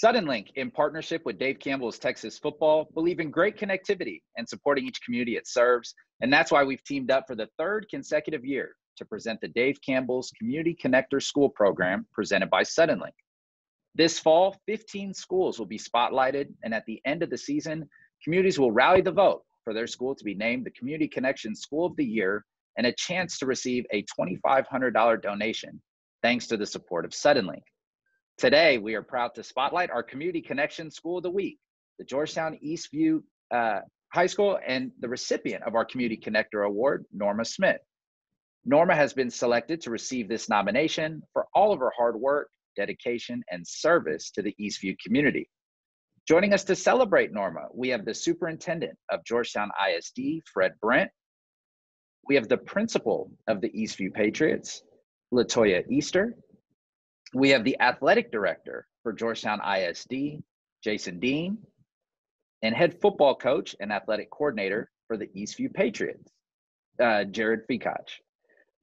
Suddenlink, in partnership with Dave Campbell's Texas Football, believe in great connectivity and supporting each community it serves. And that's why we've teamed up for the third consecutive year to present the Dave Campbell's Community Connector School Program presented by Suddenlink. This fall, 15 schools will be spotlighted, and at the end of the season, communities will rally the vote for their school to be named the Community Connection School of the Year and a chance to receive a $2,500 donation thanks to the support of Suddenlink. Today, we are proud to spotlight our Community Connection School of the Week, the Georgetown Eastview High School, and the recipient of our Community Connector Award, Norma Smith. Norma has been selected to receive this nomination for all of her hard work, dedication, and service to the Eastview community. Joining us to celebrate Norma, we have the superintendent of Georgetown ISD, Fred Brent. We have the principal of the Eastview Patriots, Latoya Easter. We have the athletic director for Georgetown ISD, Jason Dean, and head football coach and athletic coordinator for the Eastview Patriots, Jared Fikach.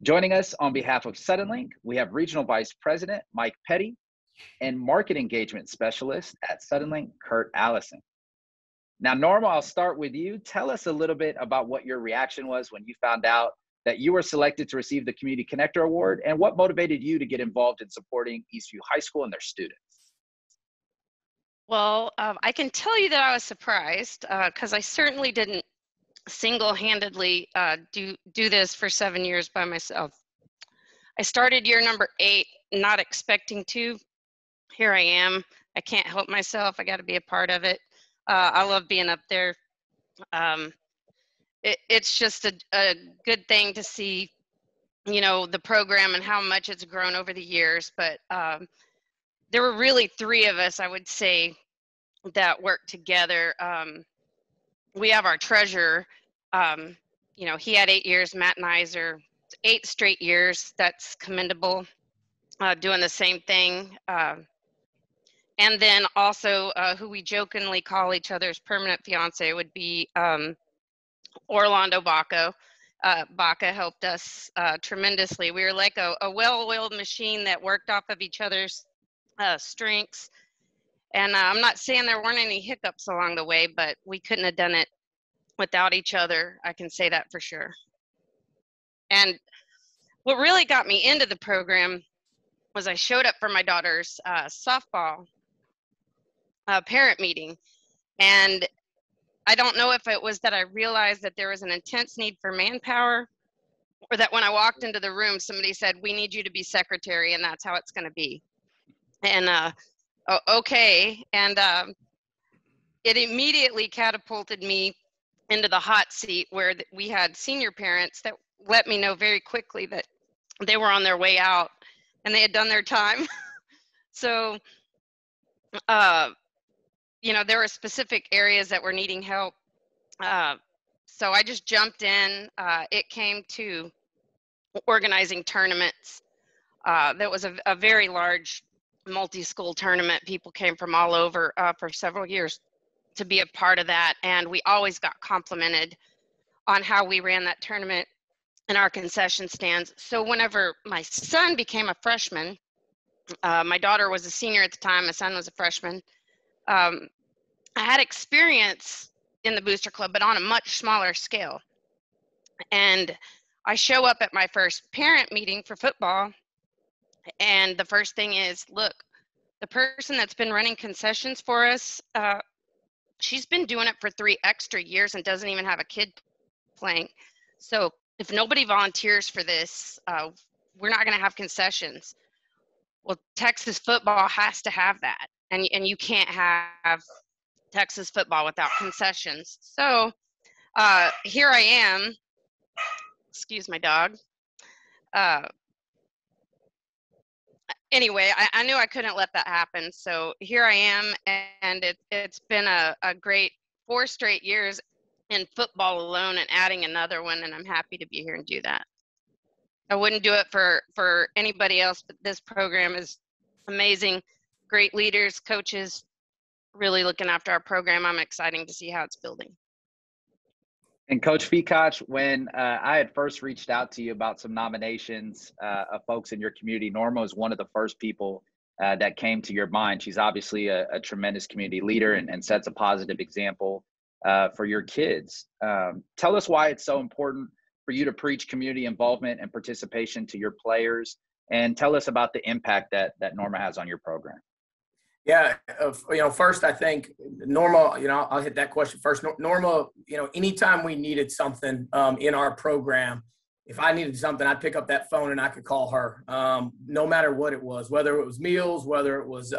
Joining us on behalf of Suddenlink, we have Regional Vice President Mike Petty and Market Engagement Specialist at Suddenlink, Kurt Allison. Now, Norma, I'll start with you. Tell us a little bit about what your reaction was when you found out that you were selected to receive the Community Connector Award, and what motivated you to get involved in supporting Eastview High School and their students. Well, I can tell you that I was surprised because I certainly didn't single-handedly do this for 7 years by myself. I started year number 8, not expecting to. Here I am. I can't help myself. I got to be a part of it. I love being up there. It's just a good thing to see, you know, the program and how much it's grown over the years. But there were really 3 of us, I would say, that worked together. We have our treasurer, you know, he had 8 years, Matt Nizer, 8 straight years. That's commendable, doing the same thing. And then also who we jokingly call each other's permanent fiance would be Orlando Baca. Baca helped us tremendously. We were like a well-oiled machine that worked off of each other's strengths. And I'm not saying there weren't any hiccups along the way, but we couldn't have done it without each other. I can say that for sure. And what really got me into the program was I showed up for my daughter's softball parent meeting. And I don't know if it was that I realized that there was an intense need for manpower, or that when I walked into the room, somebody said, "We need you to be secretary," and that's how it's going to be. And okay. And it immediately catapulted me into the hot seat where we had senior parents that let me know very quickly that they were on their way out and they had done their time. So, you know, there were specific areas that were needing help. So I just jumped in. It came to organizing tournaments. That was a very large multi-school tournament. People came from all over for several years to be a part of that. And we always got complimented on how we ran that tournament in our concession stands. So whenever my son became a freshman, my daughter was a senior at the time, my son was a freshman, I had experience in the Booster Club, but on a much smaller scale. And I show up at my first parent meeting for football, and the first thing is, look, the person that's been running concessions for us, she's been doing it for 3 extra years and doesn't even have a kid playing. So if nobody volunteers for this, we're not going to have concessions. Well, Texas football has to have that, and you can't have Texas football without concessions. So here I am. Excuse my dog. Anyway, I knew I couldn't let that happen. So here I am, and it's been a great 4 straight years in football alone, and adding another one, and I'm happy to be here and do that. I wouldn't do it for anybody else, but this program is amazing. Great leaders, coaches, really looking after our program. I'm excited to see how it's building. And Coach Fikach, when I had first reached out to you about some nominations of folks in your community, Norma was one of the first people that came to your mind? She's obviously a tremendous community leader and sets a positive example for your kids. Tell us why it's so important for you to preach community involvement and participation to your players, and tell us about the impact that Norma has on your program. Yeah, first I think Norma, I'll hit that question first. Norma, anytime we needed something in our program, if I needed something, I'd pick up that phone and I could call her, no matter what it was, whether it was meals, whether it was,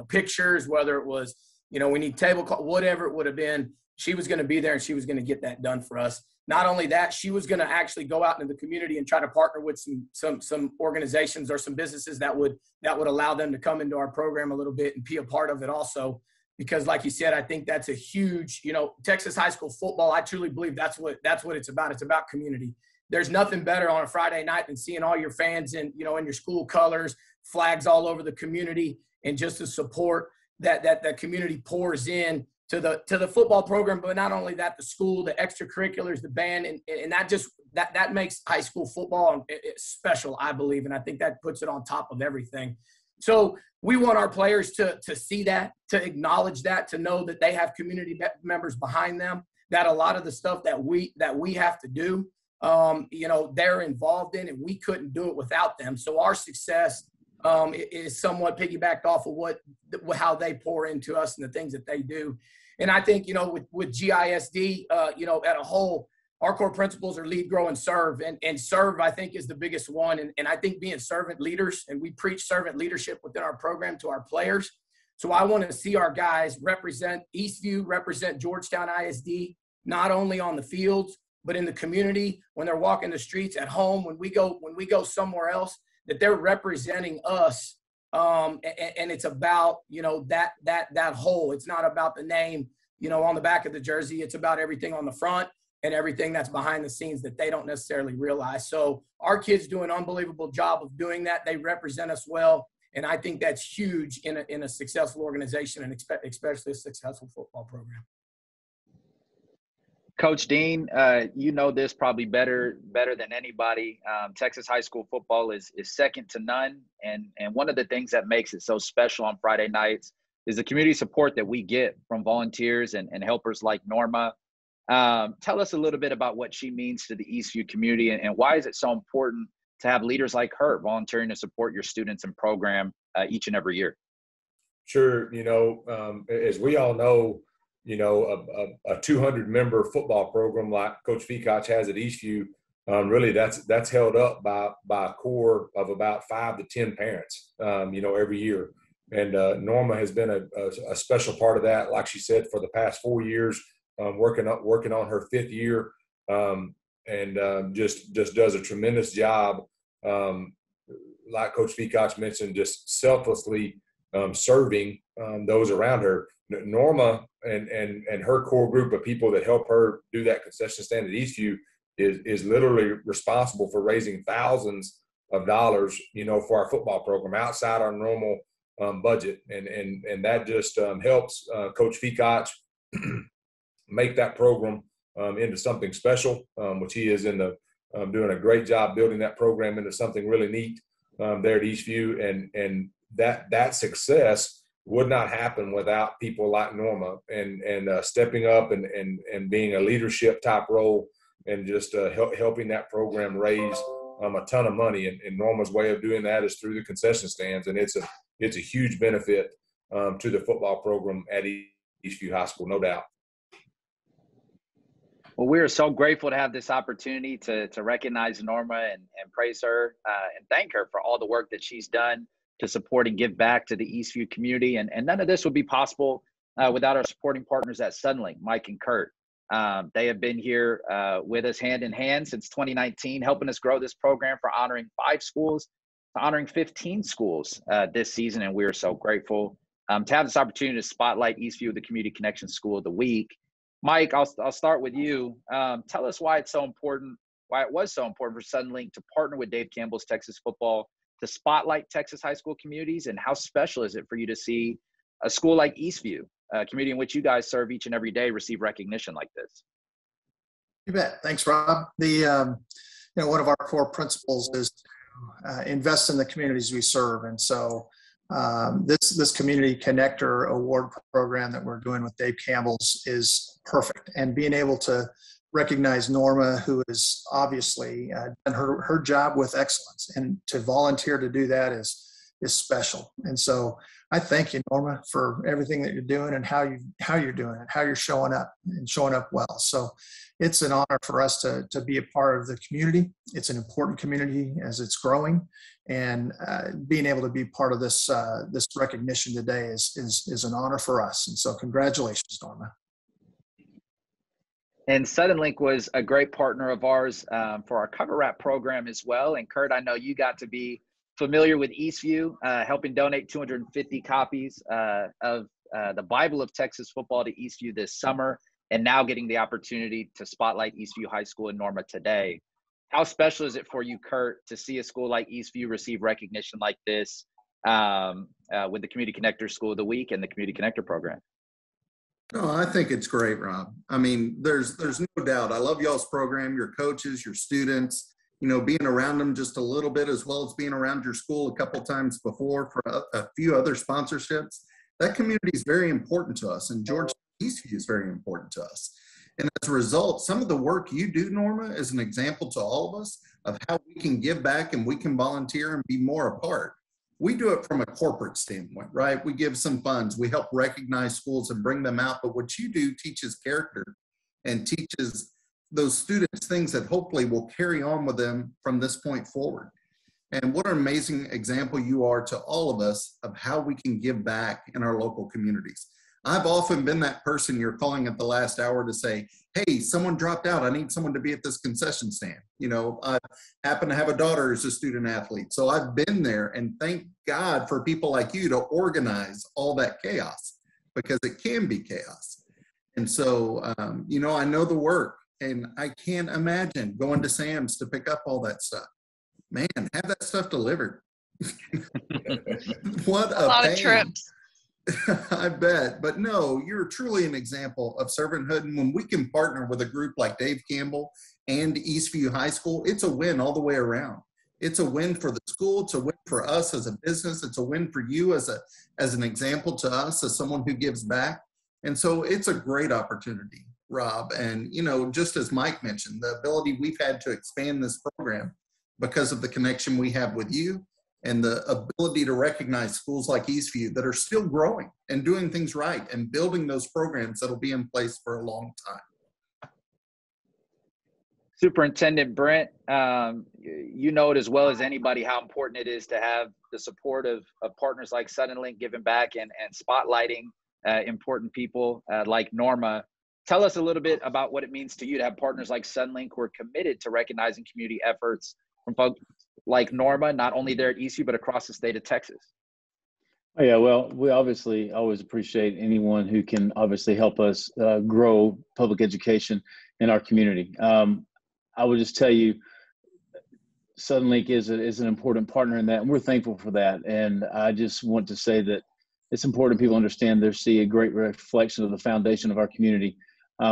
pictures, whether it was, we need table call, whatever it would have been, she was going to be there and she was going to get that done for us. Not only that, she was going to actually go out into the community and try to partner with some organizations or some businesses that would allow them to come into our program a little bit and be a part of it also. Because like you said, I think that's a huge, Texas high school football, I truly believe that's what it's about. It's about community. There's nothing better on a Friday night than seeing all your fans in your school colors, flags all over the community, and just the support that community pours in to the football program. But not only that, the school, the extracurriculars, the band, and that makes high school football special, I believe. And I think that puts it on top of everything. So we want our players to see that, to acknowledge that, to know that they have community members behind them, that a lot of the stuff that we have to do, they're involved in, and we couldn't do it without them. So our success is somewhat piggybacked off of how they pour into us and the things that they do. And I think, with GISD, at a whole, our core principles are lead, grow, and serve. And serve, I think, is the biggest one. And I think being servant leaders, and we preach servant leadership within our program to our players. So I want to see our guys represent Eastview, represent Georgetown ISD, not only on the fields, but in the community, when they're walking the streets, at home, when we go somewhere else, that they're representing us. And it's about, that whole. It's not about the name, on the back of the jersey. It's about everything on the front and everything that's behind the scenes that they don't necessarily realize. So our kids do an unbelievable job of doing that. They represent us well. And I think that's huge in a successful organization, and especially a successful football program. Coach Dean, this probably better than anybody. Texas high school football is second to none. And one of the things that makes it so special on Friday nights is the community support that we get from volunteers and helpers like Norma. Tell us a little bit about what she means to the Eastview community, and why is it so important to have leaders like her volunteering to support your students and program each and every year? Sure. As we all know, a 200-member football program like Coach Feacock has at Eastview, really that's held up by a core of about 5 to 10 parents, every year. And Norma has been a special part of that, like she said, for the past 4 years, working on her 5th year, and just does a tremendous job. Like Coach Feacock mentioned, just selflessly serving those around her. Norma and her core group of people that help her do that concession stand at Eastview is literally responsible for raising thousands of dollars, for our football program outside our normal budget, and that just helps Coach Feacock make that program into something special, which he is doing a great job building that program into something really neat there at Eastview, and that success would not happen without people like Norma and stepping up and being a leadership type role, and just helping that program raise a ton of money. And Norma's way of doing that is through the concession stands, and it's a huge benefit to the football program at Eastview High School, no doubt. Well, we are so grateful to have this opportunity to recognize Norma and praise her and thank her for all the work that she's done to support and give back to the Eastview community. And none of this would be possible without our supporting partners at Suddenlink, Mike and Kurt. They have been here with us hand in hand since 2019, helping us grow this program from honoring 5 schools to honoring 15 schools this season. And we are so grateful to have this opportunity to spotlight Eastview, the Community Connection School of the Week. Mike, I'll start with you. Tell us why it was so important for Suddenlink to partner with Dave Campbell's Texas Football to spotlight Texas high school communities, and how special is it for you to see a school like Eastview, a community in which you guys serve each and every day, receive recognition like this? You bet. Thanks, Rob. One of our core principles is to invest in the communities we serve. And so This Community Connector Award program that we're doing with Dave Campbell's is perfect. And being able to recognize Norma, who has obviously done her job with excellence, and to volunteer to do that is special. And so I thank you, Norma, for everything that you're doing and how you're doing it, how you're showing up and showing up well. So it's an honor for us to be a part of the community. It's an important community as it's growing, and being able to be part of this this recognition today is an honor for us. And so congratulations, Norma. And Suddenlink was a great partner of ours for our cover wrap program as well. And Kurt, I know you got to be familiar with Eastview, helping donate 250 copies of the Bible of Texas football to Eastview this summer, and now getting the opportunity to spotlight Eastview High School in Norma today. How special is it for you, Kurt, to see a school like Eastview receive recognition like this with the Community Connector School of the Week and the Community Connector program? No, I think it's great, Rob. I mean, there's no doubt. I love y'all's program, your coaches, your students, you know, being around them just a little bit, as well as being around your school a couple times before for a few other sponsorships. That community is very important to us, and Georgetown Eastview is very important to us. And as a result, some of the work you do, Norma, is an example to all of us of how we can give back and we can volunteer and be more a part. We do it from a corporate standpoint, right? We give some funds, we help recognize schools and bring them out, but what you do teaches character and teaches those students things that hopefully will carry on with them from this point forward. And what an amazing example you are to all of us of how we can give back in our local communities. I've often been that person you're calling at the last hour to say, hey, someone dropped out. I need someone to be at this concession stand. You know, I happen to have a daughter who's a student athlete. So I've been there, and thank God for people like you to organize all that chaos, because it can be chaos. And so, you know, I know the work, and I can't imagine going to Sam's to pick up all that stuff. Man, have that stuff delivered. What a lot pain. of trips. I bet. But no, you're truly an example of servanthood. And when we can partner with a group like Dave Campbell and Eastview High School, it's a win all the way around. It's a win for the school. It's a win for us as a business. It's a win for you as an example to us, as someone who gives back. And so it's a great opportunity, Rob. And, you know, just as Mike mentioned, the ability we've had to expand this program because of the connection we have with you, and the ability to recognize schools like Eastview that are still growing and doing things right and building those programs that'll be in place for a long time. Superintendent Brent, you know it as well as anybody how important it is to have the support of partners like Suddenlink giving back and spotlighting important people like Norma. Tell us a little bit about what it means to you to have partners like Suddenlink who are committed to recognizing community efforts from folks like Norma, not only there at Eastview, but across the state of Texas. Oh, yeah, well, we obviously always appreciate anyone who can obviously help us grow public education in our community. I would just tell you, Suddenlink is an important partner in that, and we're thankful for that. And I just want to say that it's important people understand they see a great reflection of the foundation of our community.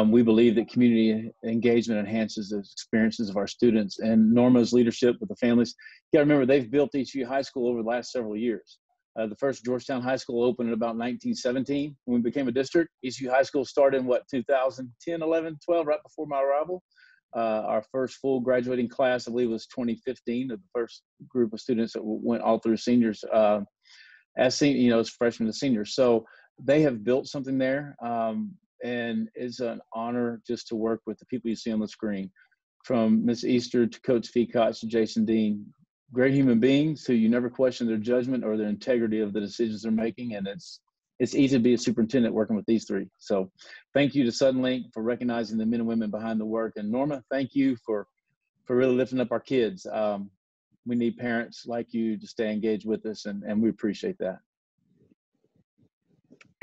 We believe that community engagement enhances the experiences of our students, and Norma's leadership with the families. You got to remember, they've built Eastview High School over the last several years. The first Georgetown High School opened in about 1917 when we became a district. Eastview High School started in 2010, 11, 12, right before my arrival. Our first full graduating class, I believe, was 2015, of the first group of students that went all through seniors, as freshmen to seniors. So they have built something there. And it's an honor just to work with the people you see on the screen, from Ms. Easter to Coach Feacock to Jason Dean. Great human beings who you never question their judgment or their integrity of the decisions they're making. And it's easy to be a superintendent working with these three. So thank you to Suddenlink for recognizing the men and women behind the work. And Norma, thank you for really lifting up our kids. We need parents like you to stay engaged with us, and we appreciate that.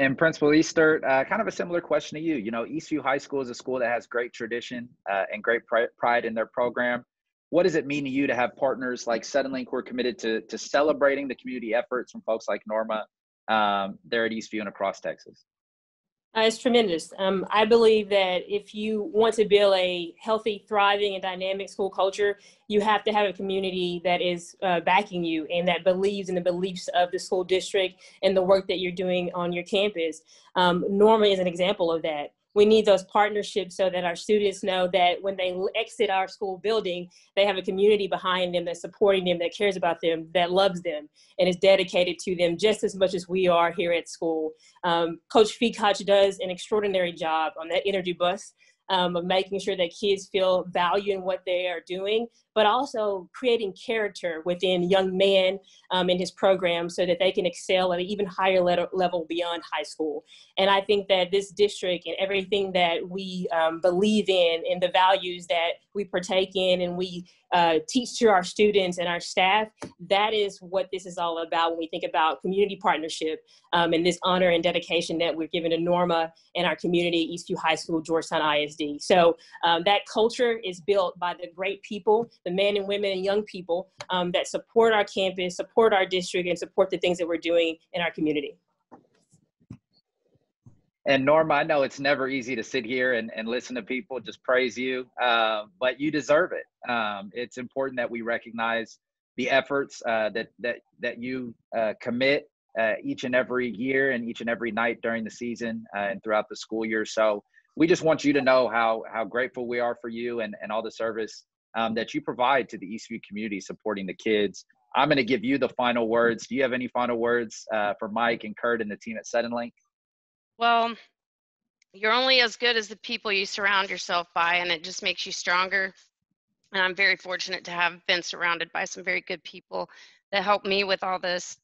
And Principal Easter, kind of a similar question to you. You know, Eastview High School is a school that has great tradition and great pride in their program. What does it mean to you to have partners like Suddenlink who are committed to celebrating the community efforts from folks like Norma there at Eastview and across Texas? It's tremendous. I believe that if you want to build a healthy, thriving, and dynamic school culture, you have to have a community that is backing you and that believes in the beliefs of the school district and the work that you're doing on your campus. Norma is an example of that. We need those partnerships so that our students know that when they exit our school building, they have a community behind them that's supporting them, that cares about them, that loves them, and is dedicated to them just as much as we are here at school. Coach Feacock does an extraordinary job on that energy bus of making sure that kids feel value in what they are doing, but also creating character within young men in his program so that they can excel at an even higher level beyond high school. And I think that this district and everything that we believe in and the values that we partake in and we teach to our students and our staff, that is what this is all about when we think about community partnership and this honor and dedication that we're giving to Norma and our community, Eastview High School, Georgetown ISD. So that culture is built by the great people, the men and women and young people that support our campus, support our district, and support the things that we're doing in our community. And Norma, I know it's never easy to sit here and listen to people just praise you, but you deserve it. It's important that we recognize the efforts that you commit each and every year and each and every night during the season and throughout the school year. So we just want you to know how grateful we are for you and all the service that you provide to the Eastview community supporting the kids. I'm going to give you the final words. Do you have any final words for Mike and Kurt and the team at Suddenlink? Well, you're only as good as the people you surround yourself by, and it just makes you stronger. And I'm very fortunate to have been surrounded by some very good people that help me with all this.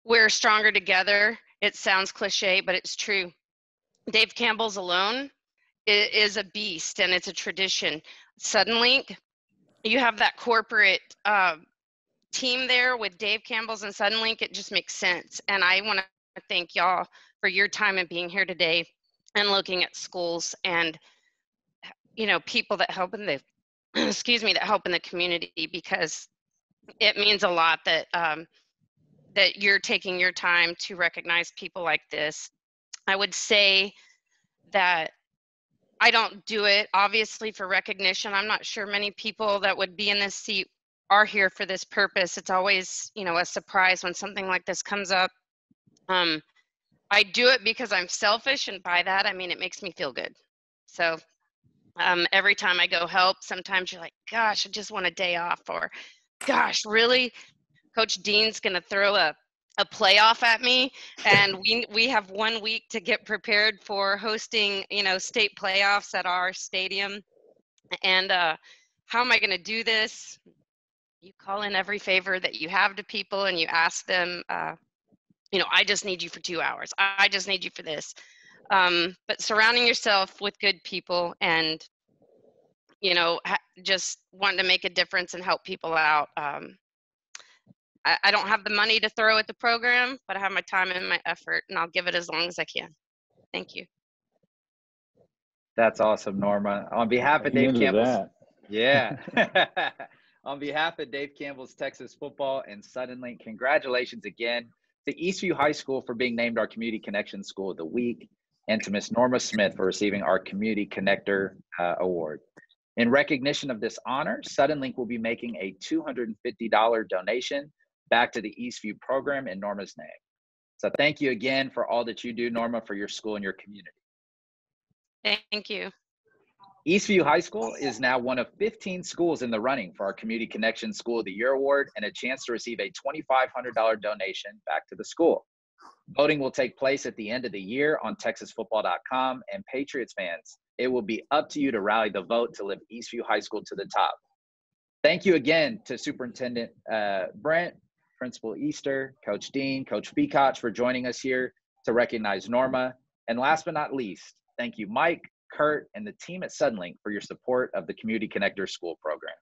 We're stronger together. It sounds cliche, but it's true. Dave Campbell's alone is a beast, and it's a tradition. Suddenlink, you have that corporate team there with Dave Campbell's and Suddenlink. It just makes sense. And I want to thank y'all for your time and being here today and looking at schools and, you know, people that help in the, excuse me, that help in the community, because it means a lot that, that you're taking your time to recognize people like this. I would say that I don't do it, obviously, for recognition. I'm not sure many people that would be in this seat are here for this purpose. It's always, you know, a surprise when something like this comes up. I do it because I'm selfish, and by that, I mean, it makes me feel good. So every time I go help, sometimes you're like, gosh, I just want a day off, or gosh, really? Coach Dean's going to throw a playoff at me, and we have 1 week to get prepared for hosting, you know, state playoffs at our stadium. And how am I going to do this? You call in every favor that you have to people, and you ask them, you know, I just need you for 2 hours. I just need you for this. But surrounding yourself with good people and, you know, just wanting to make a difference and help people out. I don't have the money to throw at the program, but I have my time and my effort, and I'll give it as long as I can. Thank you. That's awesome, Norma. On behalf of Dave Campbell's, yeah. On behalf of Dave Campbell's Texas Football and Suddenlink, congratulations again to Eastview High School for being named our Community Connection School of the Week, and to Miss Norma Smith for receiving our Community Connector Award. In recognition of this honor, Suddenlink will be making a $250 donation back to the Eastview program in Norma's name. So thank you again for all that you do, Norma, for your school and your community. Thank you. Eastview High School is now one of 15 schools in the running for our Community Connection School of the Year Award and a chance to receive a $2,500 donation back to the school. Voting will take place at the end of the year on TexasFootball.com, and Patriots fans, it will be up to you to rally the vote to lift Eastview High School to the top. Thank you again to Superintendent Brent, Principal Easter, Coach Dean, Coach Feacock for joining us here to recognize Norma. And last but not least, thank you, Mike, Kurt, and the team at Suddenlink for your support of the Community Connector School program.